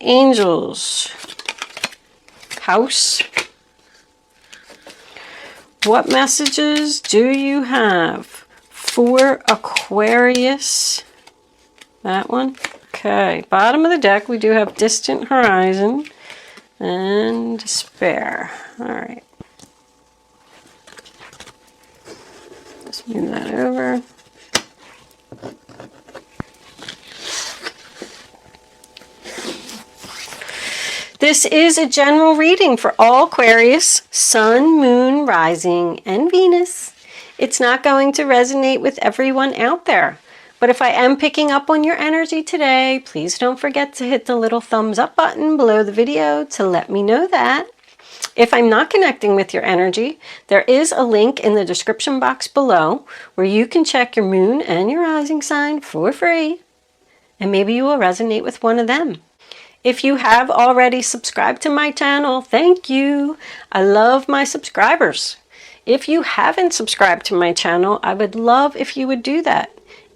angels. House. What messages do you have for Aquarius? That one. Okay. Bottom of the deck, we do have distant horizon and despair. All right. Let's move that over. This is a general reading for all Aquarius, Sun, Moon, Rising, and Venus. It's not going to resonate with everyone out there. But if I am picking up on your energy today, please don't forget to hit the little thumbs up button below the video to let me know that. If I'm not connecting with your energy, there is a link in the description box below where you can check your moon and your rising sign for free. And maybe you will resonate with one of them. If you have already subscribed to my channel, thank you. I love my subscribers. If you haven't subscribed to my channel, I would love if you would do that.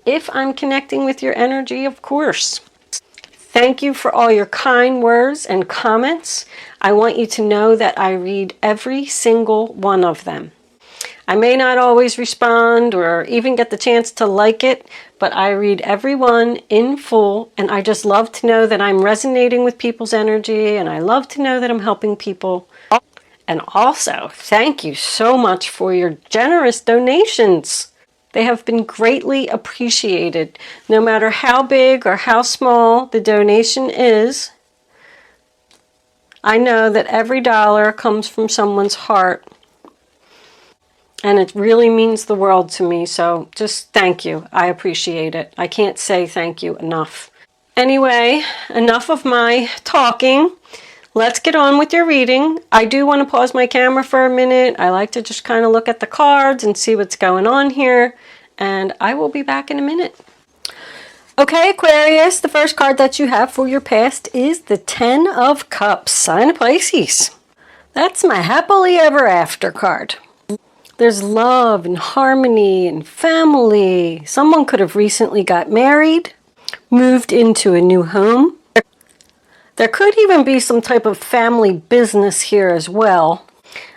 If I'm connecting with your energy, of course. Thank you for all your kind words and comments. I want you to know that I read every single one of them. I may not always respond or even get the chance to like it, but I read every one in full, and I just love to know that I'm resonating with people's energy, and I love to know that I'm helping people. And also, thank you so much for your generous donations. They have been greatly appreciated. No matter how big or how small the donation is, I know that every dollar comes from someone's heart. And it really means the world to me, so just thank you. I appreciate it. I can't say thank you enough. Anyway, enough of my talking. Let's get on with your reading. I do want to pause my camera for a minute. I like to just kind of look at the cards and see what's going on here. And I will be back in a minute. Okay, Aquarius, the first card that you have for your past is the Ten of Cups, sign of Pisces. That's my happily ever after card. There's love and harmony and family. Someone could have recently got married, moved into a new home. There could even be some type of family business here as well.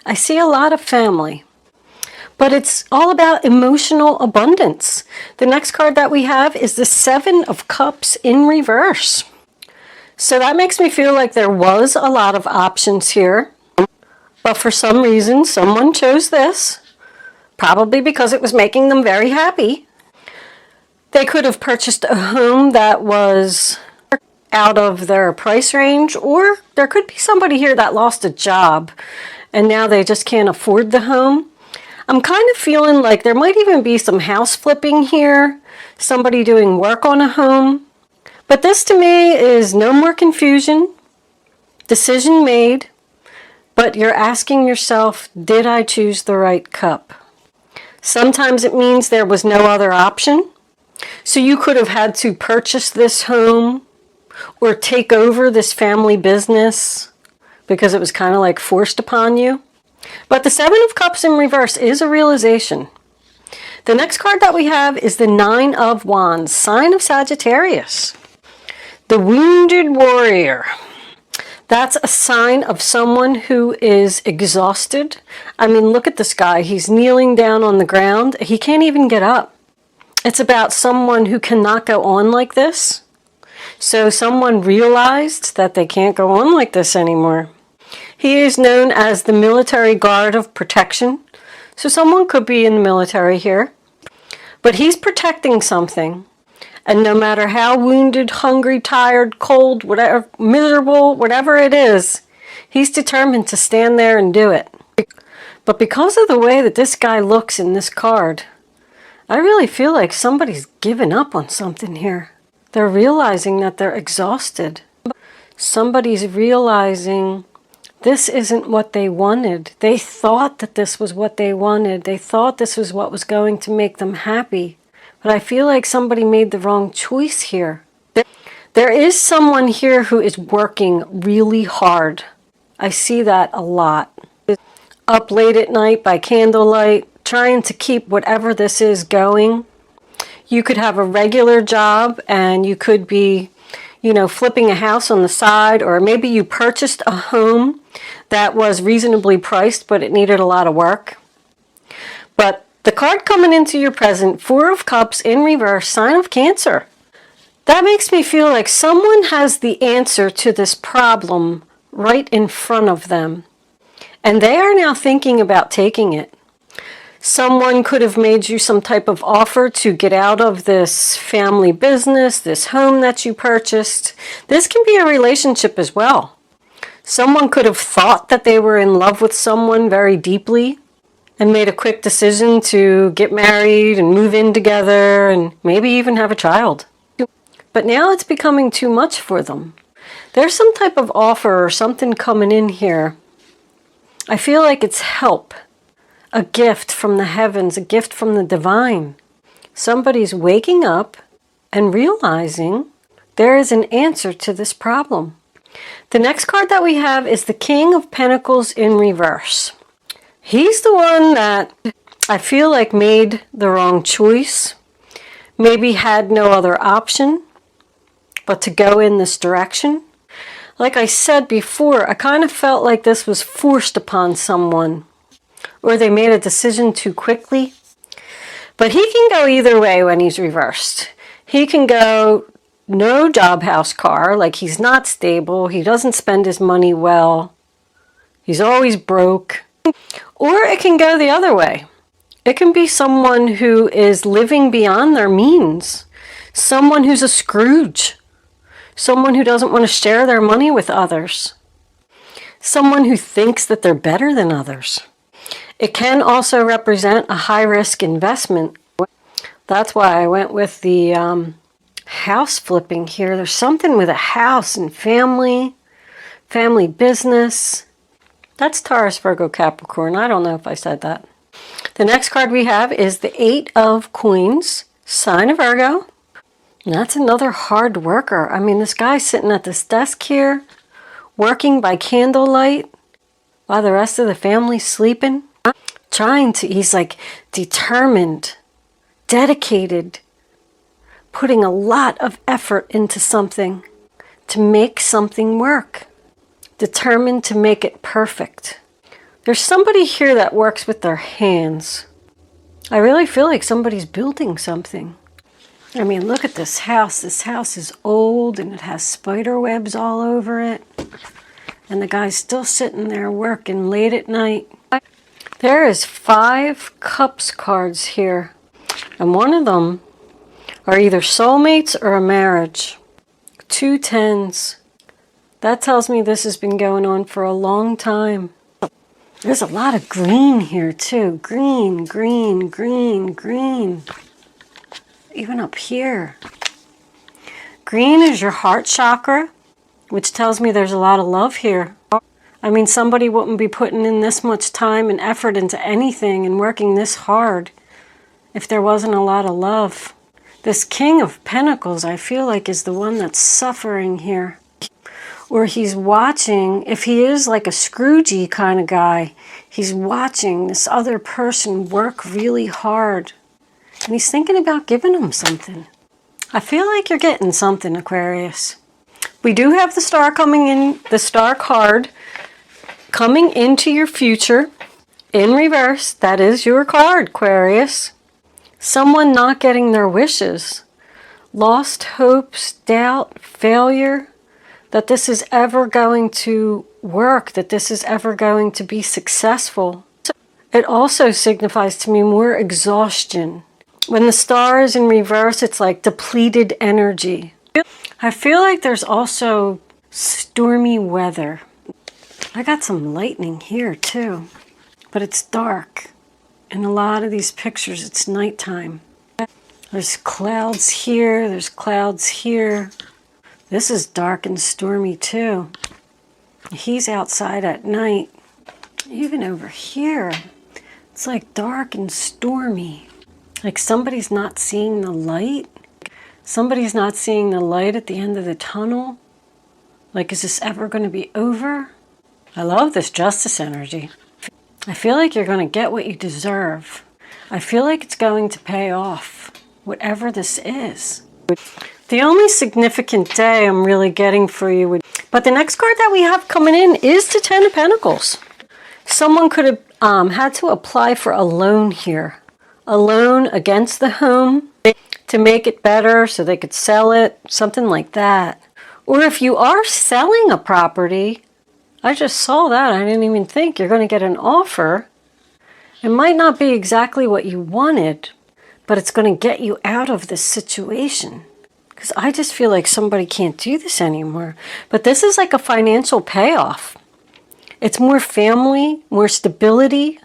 I see a lot of family. But it's all about emotional abundance. The next card that we have is the Seven of Cups in reverse. So that makes me feel like there was a lot of options here. But for some reason, someone chose this. Probably because it was making them very happy. They could have purchased a home that was out of their price range, or there could be somebody here that lost a job and now they just can't afford the home. I'm kind of feeling like there might even be some house flipping here, somebody doing work on a home. But this to me is no more confusion, decision made, but you're asking yourself, did I choose the right cup? Sometimes it means there was no other option. So you could have had to purchase this home or take over this family business because it was kind of like forced upon you. But the Seven of Cups in reverse is a realization. The next card that we have is the Nine of Wands, sign of Sagittarius. The Wounded Warrior. That's a sign of someone who is exhausted. I mean, look at this guy. He's kneeling down on the ground. He can't even get up. It's about someone who cannot go on like this. So someone realized that they can't go on like this anymore. He is known as the military guard of protection. So someone could be in the military here. But he's protecting something. And no matter how wounded, hungry, tired, cold, whatever, miserable, whatever it is, he's determined to stand there and do it. But because of the way that this guy looks in this card, I really feel like somebody's given up on something here. They're realizing that they're exhausted. Somebody's realizing this isn't what they wanted. They thought that this was what they wanted. They thought this was what was going to make them happy. But I feel like somebody made the wrong choice here. There is someone here who is working really hard. I see that a lot. Up late at night by candlelight, trying to keep whatever this is going. You could have a regular job and you could be, you know, flipping a house on the side, or maybe you purchased a home that was reasonably priced, but it needed a lot of work. But the card coming into your present, Four of Cups in reverse, sign of Cancer. That makes me feel like someone has the answer to this problem right in front of them, and they are now thinking about taking it. Someone could have made you some type of offer to get out of this family business, this home that you purchased. This can be a relationship as well. Someone could have thought that they were in love with someone very deeply and made a quick decision to get married and move in together and maybe even have a child. But now it's becoming too much for them. There's some type of offer or something coming in here. I feel like it's help. A gift from the heavens, a gift from the divine. Somebody's waking up and realizing there is an answer to this problem. The next card that we have is the King of Pentacles in reverse. He's the one that I feel like made the wrong choice, maybe had no other option but to go in this direction. Like I said before, I kind of felt like this was forced upon someone, or they made a decision too quickly. But he can go either way when he's reversed. He can go no job, house, car, like he's not stable, he doesn't spend his money well, he's always broke. Or it can go the other way. It can be someone who is living beyond their means, someone who's a Scrooge, someone who doesn't want to share their money with others, someone who thinks that they're better than others. It can also represent a high-risk investment. That's why I went with the house flipping here. There's something with a house and family business. That's Taurus, Virgo, Capricorn. I don't know if I said that. The next card we have is the Eight of Coins, sign of Virgo. And that's another hard worker. I mean, this guy's sitting at this desk here, working by candlelight while the rest of the family's sleeping. He's like determined, dedicated, putting a lot of effort into something to make something work, determined to make it perfect. There's somebody here that works with their hands. I really feel like somebody's building something. I mean, look at this house. This house is old and it has spider webs all over it. And the guy's still sitting there working late at night. There is 5 Cups cards here, and one of them are either soulmates or a marriage. 2 tens. That tells me this has been going on for a long time. There's a lot of green here too. Green, green, green, green. Even up here. Green is your heart chakra, which tells me there's a lot of love here. I mean, somebody wouldn't be putting in this much time and effort into anything and working this hard if there wasn't a lot of love. This King of Pentacles, I feel like, is the one that's suffering here. Or he's watching, if he is like a Scroogey kind of guy, he's watching this other person work really hard. And he's thinking about giving him something. I feel like you're getting something, Aquarius. We do have the star coming in, the star card coming into your future in reverse. That is your card, Aquarius. Someone not getting their wishes. Lost hopes, doubt, failure. That this is ever going to work. That this is ever going to be successful. It also signifies to me more exhaustion. When the star is in reverse, it's like depleted energy. I feel like there's also stormy weather. I got some lightning here too, but it's dark. In a lot of these pictures, it's nighttime. There's clouds here, there's clouds here. This is dark and stormy too. He's outside at night. Even over here, it's like dark and stormy. Like somebody's not seeing the light. Somebody's not seeing the light at the end of the tunnel. Like, is this ever going to be over? I love this Justice energy. I feel like you're going to get what you deserve. I feel like it's going to pay off, whatever this is. The only significant day I'm really getting for you would... But the next card that we have coming in is the Ten of Pentacles. Someone could have had to apply for a loan here. A loan against the home to make it better so they could sell it. Something like that. Or if you are selling a property, I just saw that. I didn't even think you're going to get an offer. It might not be exactly what you wanted, but it's going to get you out of this situation. Because I just feel like somebody can't do this anymore. But this is like a financial payoff. It's more family, more stability.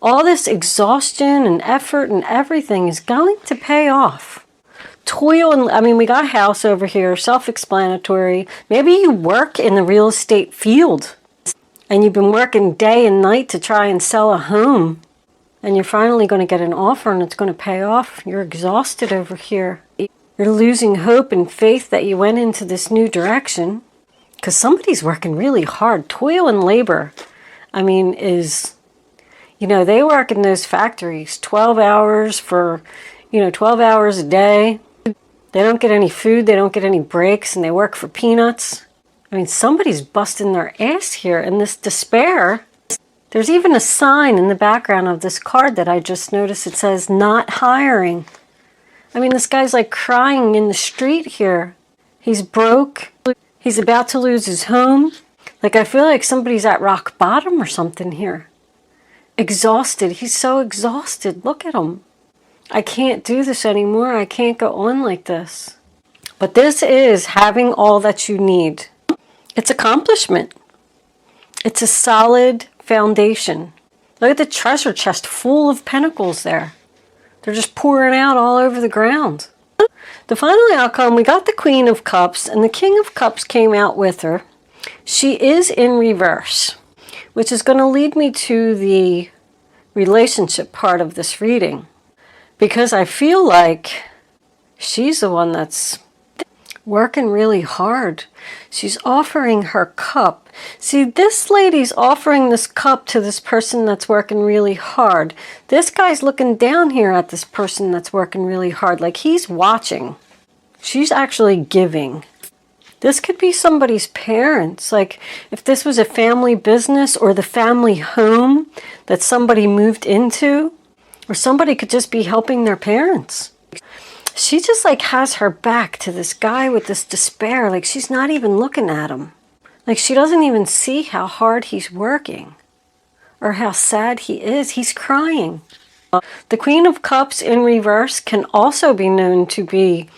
All this exhaustion and effort and everything is going to pay off. Toil, and I mean, we got house over here, self-explanatory. Maybe you work in the real estate field and you've been working day and night to try and sell a home. And you're finally going to get an offer and it's going to pay off. You're exhausted over here. You're losing hope and faith that you went into this new direction. Because somebody's working really hard. Toil and labor, I mean, is, you know, they work in those factories 12 hours for, 12 hours a day. They don't get any food, they don't get any breaks, and they work for peanuts. I mean, somebody's busting their ass here. And this despair, there's even a sign in the background of this card that I just noticed. It says, not hiring. I mean, this guy's like crying in the street here. He's broke. He's about to lose his home. Like, I feel like somebody's at rock bottom or something here. Exhausted. He's so exhausted. Look at him. I can't do this anymore. I can't go on like this. But this is having all that you need. It's accomplishment. It's a solid foundation. Look at the treasure chest full of pentacles there. They're just pouring out all over the ground. The final outcome, we got the Queen of Cups, and the King of Cups came out with her. She is in reverse, which is going to lead me to the relationship part of this reading. Because I feel like she's the one that's working really hard. She's offering her cup. See, this lady's offering this cup to this person that's working really hard. This guy's looking down here at this person that's working really hard, like he's watching. She's actually giving. This could be somebody's parents. Like if this was a family business or the family home that somebody moved into, or somebody could just be helping their parents. She just like has her back to this guy with this despair. Like she's not even looking at him. Like she doesn't even see how hard he's working or how sad he is. He's crying. The Queen of Cups in reverse can also be known to be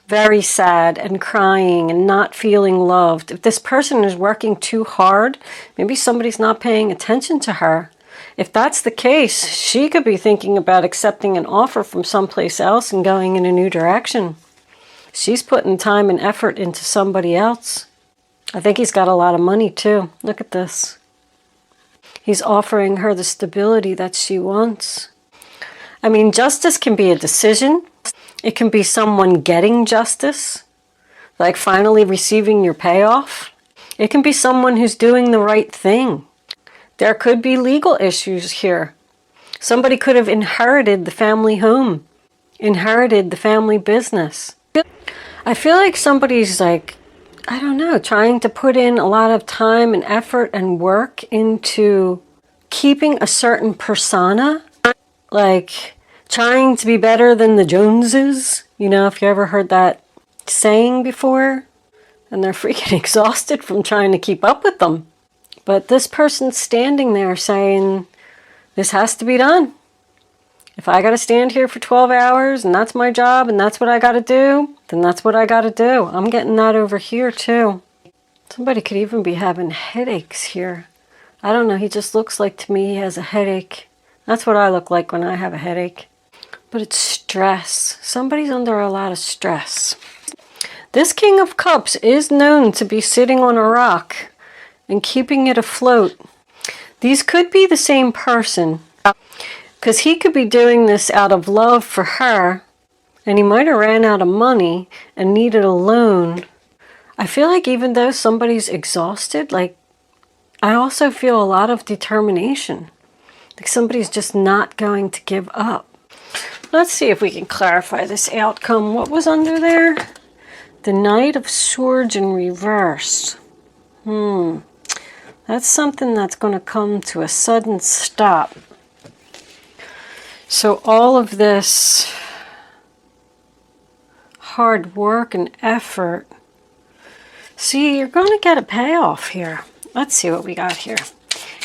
very sad and crying and not feeling loved. If this person is working too hard, maybe somebody's not paying attention to her. If that's the case, she could be thinking about accepting an offer from someplace else and going in a new direction. She's putting time and effort into somebody else. I think he's got a lot of money too. Look at this. He's offering her the stability that she wants. I mean, justice can be a decision. It can be someone getting justice, like finally receiving your payoff. It can be someone who's doing the right thing. There could be legal issues here. Somebody could have inherited the family home, inherited the family business. I feel like somebody's like, I don't know, trying to put in a lot of time and effort and work into keeping a certain persona, like trying to be better than the Joneses. You know, if you ever heard that saying before, and they're freaking exhausted from trying to keep up with them. But this person's standing there saying, this has to be done. If I got to stand here for 12 hours and that's my job and that's what I got to do, then that's what I got to do. I'm getting that over here too. Somebody could even be having headaches here. I don't know. He just looks like to me he has a headache. That's what I look like when I have a headache. But it's stress. Somebody's under a lot of stress. This King of Cups is known to be sitting on a rock and keeping it afloat. These could be the same person, because he could be doing this out of love for her, and he might have ran out of money and needed a loan. I feel like even though somebody's exhausted, like I also feel a lot of determination. Like somebody's just not going to give up. Let's see if we can clarify this outcome. What was under there? The Knight of Swords in reverse. That's something that's going to come to a sudden stop. So all of this hard work and effort, see, you're going to get a payoff here. Let's see what we got here.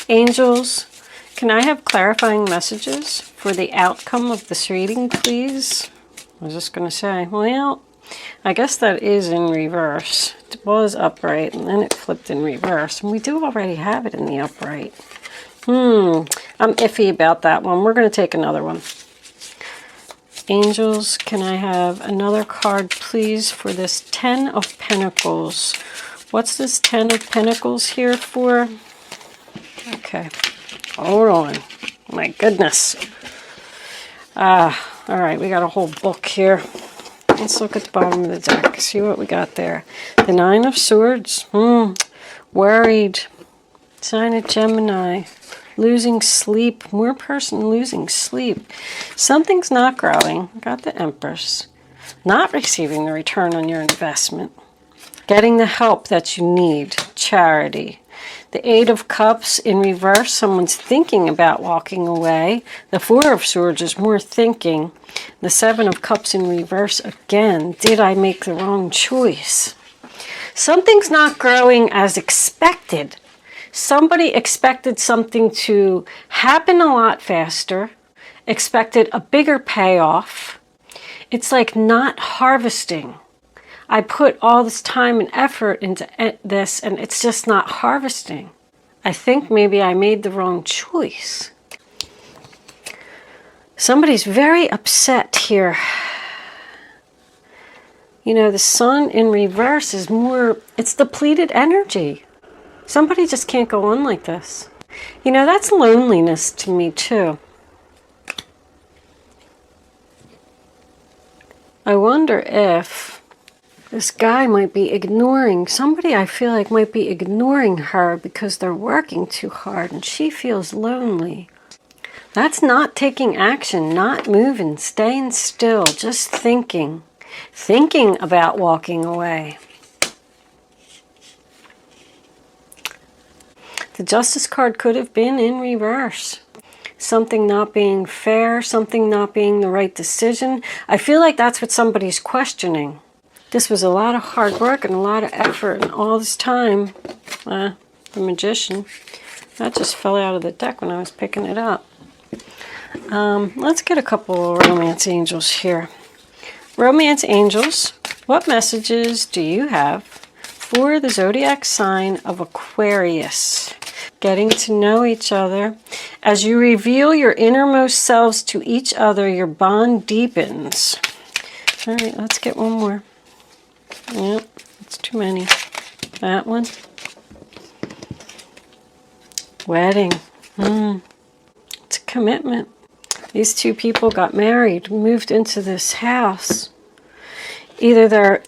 Angels, can I have clarifying messages for the outcome of this reading, please? I was just going to say, well, I guess that is in reverse. It was upright, and then it flipped in reverse. And we do already have it in the upright. I'm iffy about that one. We're going to take another one. Angels, can I have another card, please, for this 10 of Pentacles? What's this 10 of Pentacles here for? Okay. Hold on. My goodness. All right, we got a whole book here. Let's look at the bottom of the deck. See what we got there. The 9 of Swords. Worried. Sign of Gemini. Losing sleep. More person losing sleep. Something's not growing. Got the Empress. Not receiving the return on your investment. Getting the help that you need. Charity. The 8 of Cups in reverse. Someone's thinking about walking away. The 4 of Swords is more thinking. The 7 of Cups in reverse again. Did I make the wrong choice? Something's not growing as expected. Somebody expected something to happen a lot faster, expected a bigger payoff. It's like not harvesting. I put all this time and effort into this, and it's just not harvesting. I think maybe I made the wrong choice. Somebody's very upset here. You know, the Sun in reverse is more, it's depleted energy. Somebody just can't go on like this. You know, that's loneliness to me too. I wonder if this guy might be ignoring, somebody I feel like might be ignoring her because they're working too hard and she feels lonely. That's not taking action, not moving, staying still, just thinking about walking away. The Justice card could have been in reverse. Something not being fair, something not being the right decision. I feel like that's what somebody's questioning. This was a lot of hard work and a lot of effort and all this time. The Magician. That just fell out of the deck when I was picking it up. Let's get a couple of Romance Angels here. Romance Angels, what messages do you have for the zodiac sign of Aquarius? Getting to know each other. As you reveal your innermost selves to each other, your bond deepens. All right, let's get one more. Yep, it's too many. That one. Wedding. It's a commitment. These two people got married, moved into this house. Either their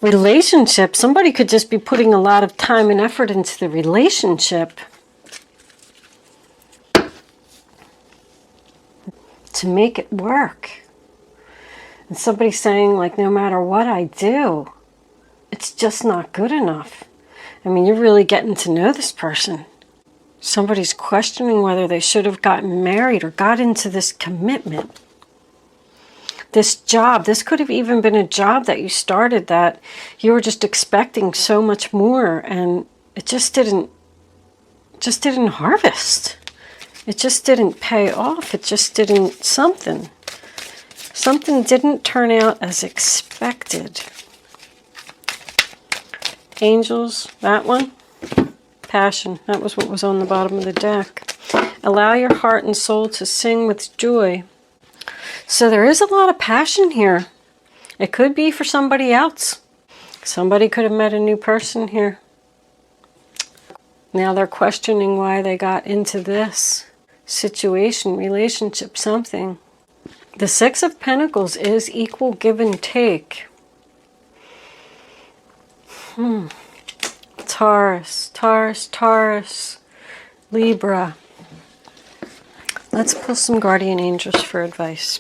relationship, somebody could just be putting a lot of time and effort into the relationship to make it work. And somebody saying, like, no matter what I do, it's just not good enough. I mean, you're really getting to know this person. Somebody's questioning whether they should have gotten married or got into this commitment. This job, this could have even been a job that you started that you were just expecting so much more, and it just didn't harvest. It just didn't pay off. It just didn't something didn't turn out as expected. Angels, that one. Passion, that was what was on the bottom of the deck. Allow your heart and soul to sing with joy. So there is a lot of passion here. It could be for somebody else. Somebody could have met a new person here. Now they're questioning why they got into this situation, relationship, something. The 6 of Pentacles is equal give and take. Taurus, Taurus, Taurus, Libra. Let's pull some guardian angels for advice.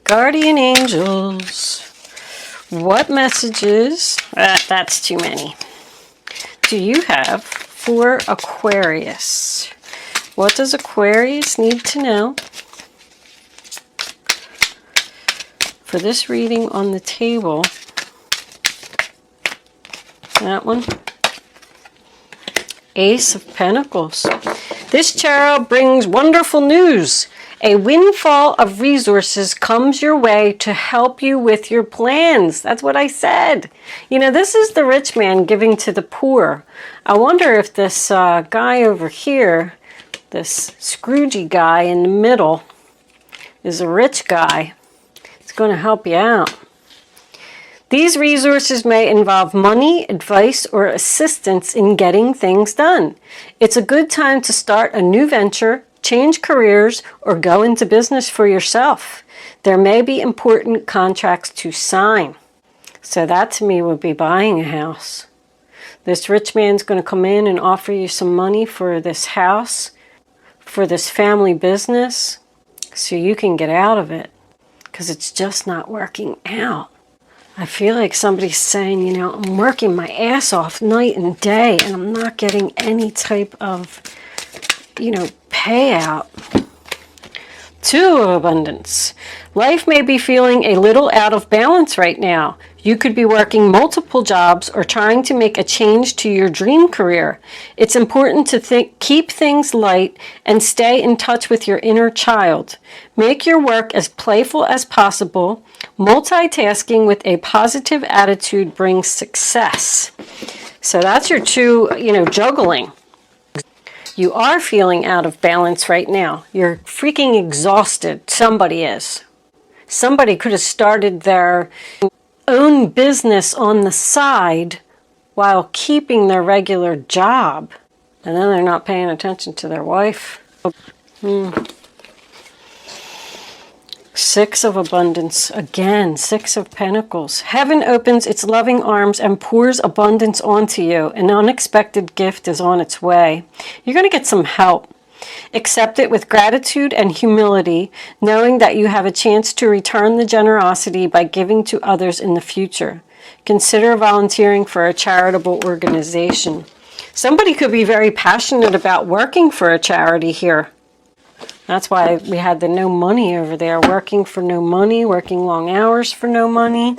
Guardian angels, What messages, that's too many, do you have for Aquarius? What does Aquarius need to know for this reading on the table? That one. Ace of Pentacles. This tarot brings wonderful news. A windfall of resources comes your way to help you with your plans. That's what I said. You know, this is the rich man giving to the poor. I wonder if this guy over here, this Scroogey guy in the middle, is a rich guy. It's going to help you out. These resources may involve money, advice, or assistance in getting things done. It's a good time to start a new venture, change careers, or go into business for yourself. There may be important contracts to sign. So that to me would be buying a house. This rich man's going to come in and offer you some money for this house, for this family business, so you can get out of it, because it's just not working out. I feel like somebody's saying, you know, I'm working my ass off night and day and I'm not getting any type of, you know, payout. Two of abundance. Life may be feeling a little out of balance right now. You could be working multiple jobs or trying to make a change to your dream career. It's important to keep things light and stay in touch with your inner child. Make your work as playful as possible. Multitasking with a positive attitude brings success. So that's your two, you know, juggling. You are feeling out of balance right now. You're freaking exhausted. Somebody is. Somebody could have started their own business on the side while keeping their regular job. And then they're not paying attention to their wife. Six of abundance. Again, Six of Pentacles. Heaven opens its loving arms and pours abundance onto you. An unexpected gift is on its way. You're going to get some help. Accept it with gratitude and humility, knowing that you have a chance to return the generosity by giving to others in the future. Consider volunteering for a charitable organization. Somebody could be very passionate about working for a charity here. That's why we had the no money over there. Working for no money, working long hours for no money.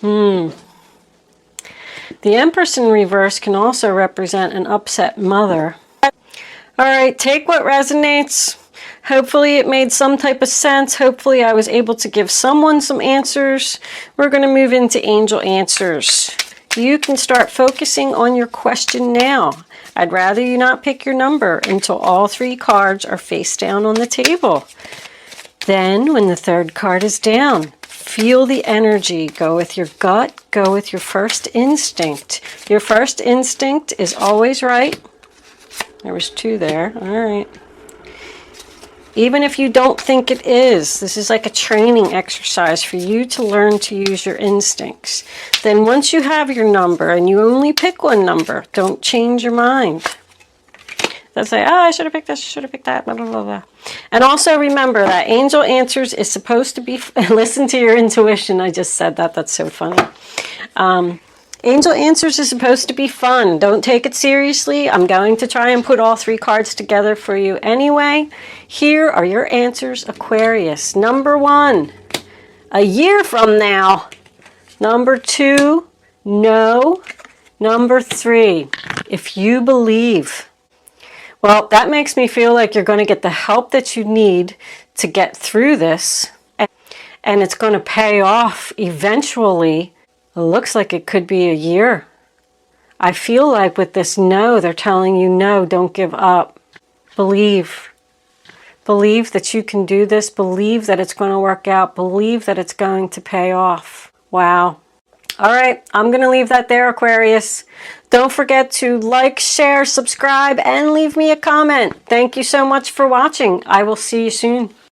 The Empress in reverse can also represent an upset mother. All right, take what resonates. Hopefully it made some type of sense. Hopefully I was able to give someone some answers. We're going to move into angel answers. You can start focusing on your question now. I'd rather you not pick your number until all three cards are face down on the table. Then, when the third card is down, feel the energy. Go with your gut. Go with your first instinct. Your first instinct is always right. There was two there. All right. Even if you don't think it is, this is like a training exercise for you to learn to use your instincts. Then once you have your number, and you only pick one number, don't change your mind. They'll say, oh, I should have picked this, I should have picked that, blah, blah, blah, blah. And also remember that Angel Answers is supposed to be, listen to your intuition. I just said that, that's so funny. Angel Answers is supposed to be fun. Don't take it seriously. I'm going to try and put all three cards together for you anyway. Here are your answers, Aquarius. Number 1, a year from now. Number 2, no. Number 3, if you believe. Well, that makes me feel like you're going to get the help that you need to get through this. And it's going to pay off eventually. It looks like it could be a year. I feel like with this no, they're telling you no, don't give up. Believe. Believe that you can do this. Believe that it's going to work out. Believe that it's going to pay off. Wow. All right, I'm going to leave that there, Aquarius. Don't forget to like, share, subscribe, and leave me a comment. Thank you so much for watching. I will see you soon.